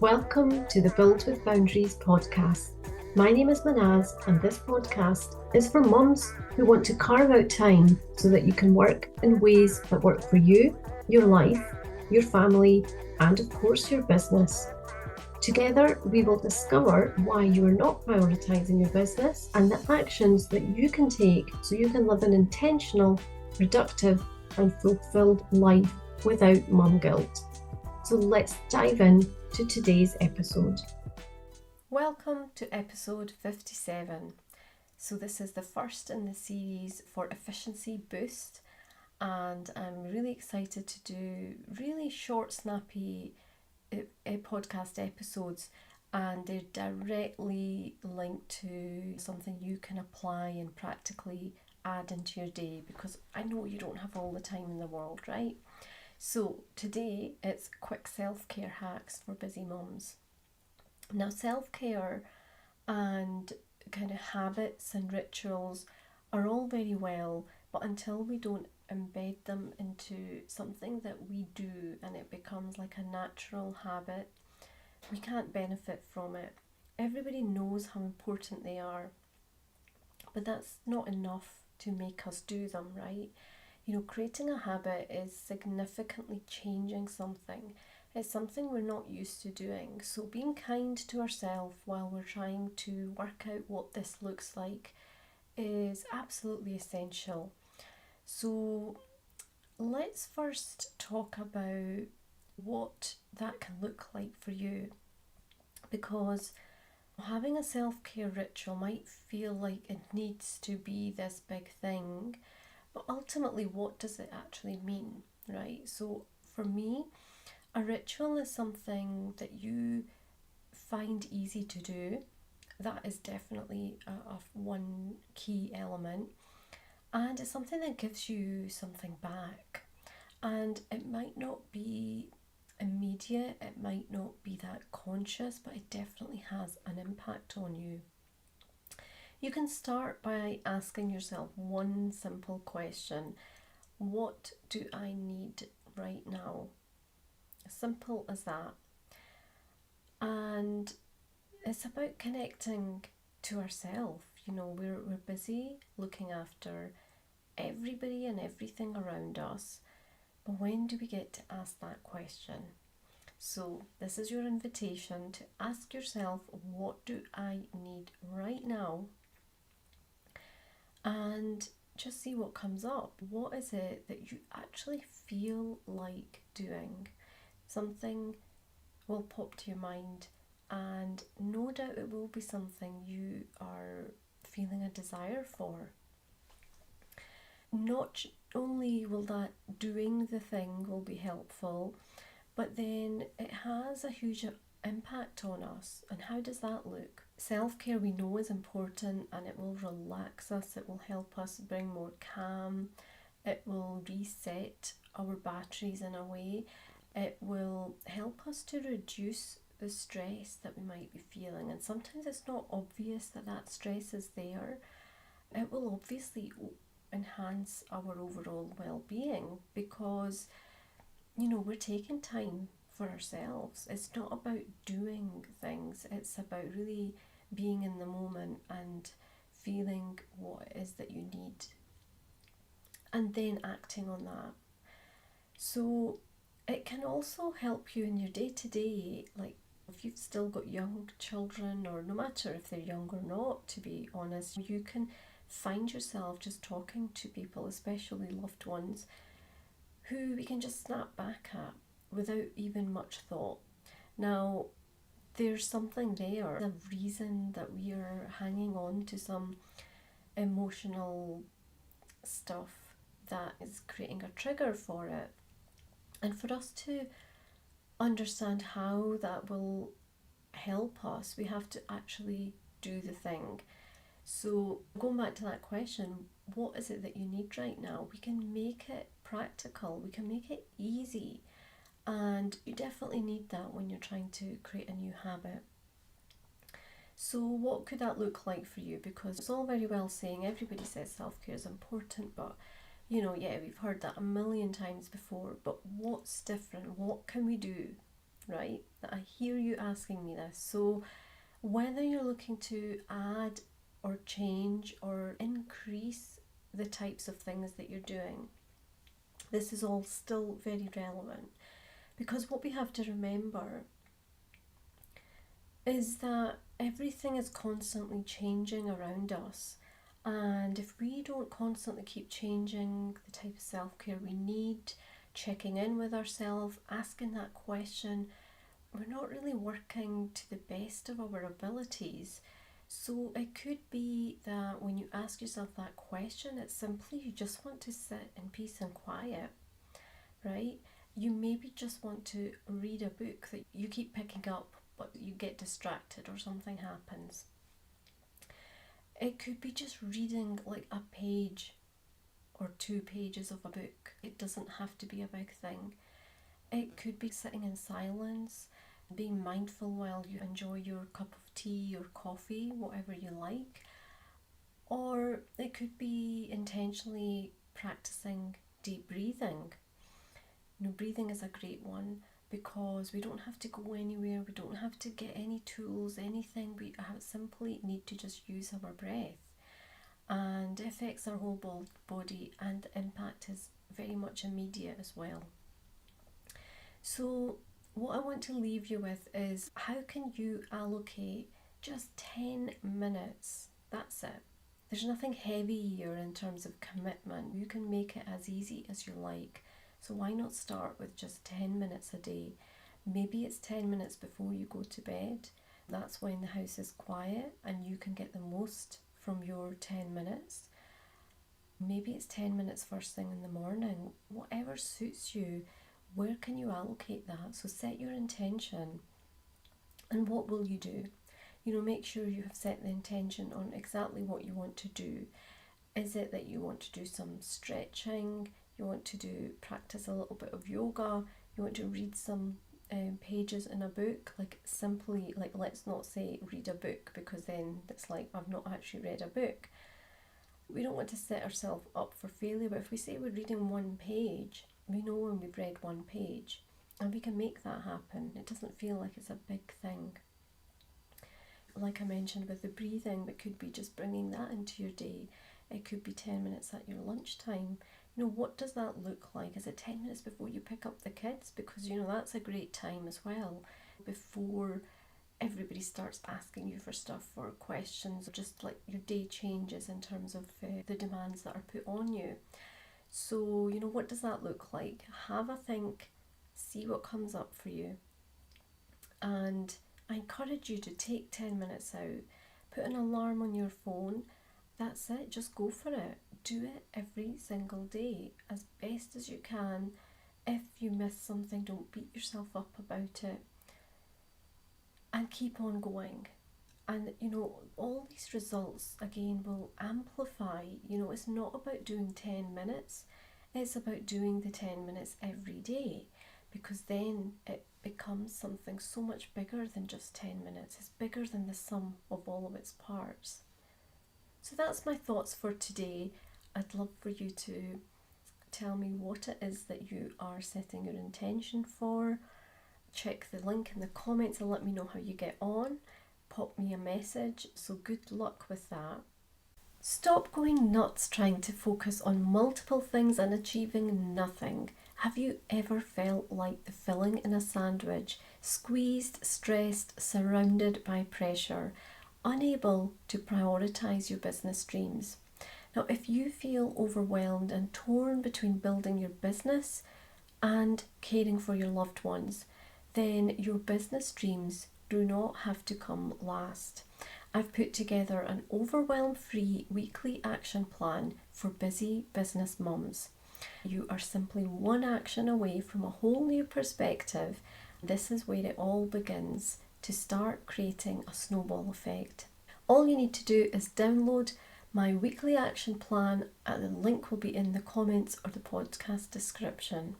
Welcome to the Build with Boundaries podcast. My name is Manaz, and this podcast is for mums who want to carve out time so that you can work in ways that work for you, your life, your family, and of course your business. Together, we will discover why you are not prioritising your business and the actions that you can take so you can live an intentional, productive, and fulfilled life without mum guilt. So let's dive in to today's episode. Welcome to episode 57. So this is the first in the series for Efficiency Boost, and I'm really excited to do really short, snappy podcast episodes, and they're directly linked to something you can apply and practically add into your day, because I know you don't have all the time in the world, right? So today it's quick self-care hacks for busy mums. Now, self-care and kind of habits and rituals are all very well, but until we don't embed them into something that we do and it becomes like a natural habit, we can't benefit from it. Everybody knows how important they are, but that's not enough to make us do them, right? Creating a habit is significantly changing something. It's something we're not used to doing. So being kind to ourselves while we're trying to work out what this looks like is absolutely essential. So let's first talk about what that can look like for you, because having a self-care ritual might feel like it needs to be this big thing, but ultimately, what does it actually mean, right? So for me, a ritual is something that you find easy to do. That is definitely one key element. And it's something that gives you something back. And it might not be immediate, it might not be that conscious, but it definitely has an impact on you. You can start by asking yourself one simple question: what do I need right now? Simple as that. And it's about connecting to ourselves. We're busy looking after everybody and everything around us, but when do we get to ask that question? So this is your invitation to ask yourself, what do I need right now? And just see what comes up. What is it that you actually feel like doing? Something will pop to your mind, and no doubt it will be something you are feeling a desire for. Not only will that doing the thing will be helpful, but then it has a huge impact on us. And how does that look? Self-care, we know, is important, and it will relax us, it will help us bring more calm, it will reset our batteries in a way, it will help us to reduce the stress that we might be feeling. And sometimes it's not obvious that that stress is there. It will obviously enhance our overall well-being, because we're taking time for ourselves. It's not about doing things, it's about really being in the moment and feeling what it is that you need and then acting on that. So it can also help you in your day-to-day, like if you've still got young children, or no matter if they're young or not, to be honest, you can find yourself just talking to people, especially loved ones, who we can just snap back at without even much thought. Now, there's something there, a reason that we are hanging on to some emotional stuff that is creating a trigger for it. And for us to understand how that will help us, we have to actually do the thing. So going back to that question, what is it that you need right now? We can make it practical, we can make it easy, and you definitely need that when you're trying to create a new habit. So what could that look like for you? Because it's all very well saying, everybody says self-care is important, but we've heard that a million times before, but what's different? What can we do right? I hear you asking me this. So whether you're looking to add or change or increase the types of things that you're doing, this is all still very relevant, because what we have to remember is that everything is constantly changing around us. And if we don't constantly keep changing the type of self-care we need, checking in with ourselves, asking that question, we're not really working to the best of our abilities. So it could be that when you ask yourself that question, it's simply you just want to sit in peace and quiet, right? You maybe just want to read a book that you keep picking up but you get distracted or something happens. It could be just reading like a page or 2 pages of a book. It doesn't have to be a big thing. It could be sitting in silence, being mindful while you enjoy your cup of tea or coffee, whatever you like. Or it could be intentionally practicing deep breathing. Breathing is a great one because we don't have to go anywhere, we don't have to get any tools, anything. We simply need to just use our breath, and it affects our whole body, and the impact is very much immediate as well. So what I want to leave you with is, how can you allocate just 10 minutes? That's it. There's nothing heavy here in terms of commitment. You can make it as easy as you like. So why not start with just 10 minutes a day? Maybe it's 10 minutes before you go to bed. That's when the house is quiet and you can get the most from your 10 minutes. Maybe it's 10 minutes first thing in the morning. Whatever suits you, where can you allocate that? So set your intention. And what will you do? Make sure you have set the intention on exactly what you want to do. Is it that you want to do some stretching? You want to practice a little bit of yoga? You want to read some pages in a book? Simply, let's not say read a book, because then it's like I've not actually read a book. We don't want to set ourselves up for failure, but if we say we're reading 1 page, we know when we've read 1 page, and we can make that happen. It doesn't feel like it's a big thing. Like I mentioned with the breathing, it could be just bringing that into your day. It could be 10 minutes at your lunchtime. What does that look like? Is it 10 minutes before you pick up the kids? Because, that's a great time as well, before everybody starts asking you for stuff or questions, or just like your day changes in terms of the demands that are put on you. So, what does that look like? Have a think, see what comes up for you. And I encourage you to take 10 minutes out, put an alarm on your phone. That's it, just go for it. Do it every single day as best as you can. If you miss something, don't beat yourself up about it, and keep on going. And all these results again will amplify. It's not about doing 10 minutes, it's about doing the 10 minutes every day, because then it becomes something so much bigger than just 10 minutes. It's bigger than the sum of all of its parts. So that's my thoughts for today. I'd love for you to tell me what it is that you are setting your intention for. Check the link in the comments and let me know how you get on. Pop me a message. So good luck with that. Stop going nuts trying to focus on multiple things and achieving nothing. Have you ever felt like the filling in a sandwich, squeezed, stressed, surrounded by pressure, unable to prioritise your business dreams? Now, if you feel overwhelmed and torn between building your business and caring for your loved ones, then your business dreams do not have to come last. I've put together an overwhelm-free weekly action plan for busy business mums. You are simply one action away from a whole new perspective. This is where it all begins to start creating a snowball effect. All you need to do is download my weekly action plan, and the link will be in the comments or the podcast description.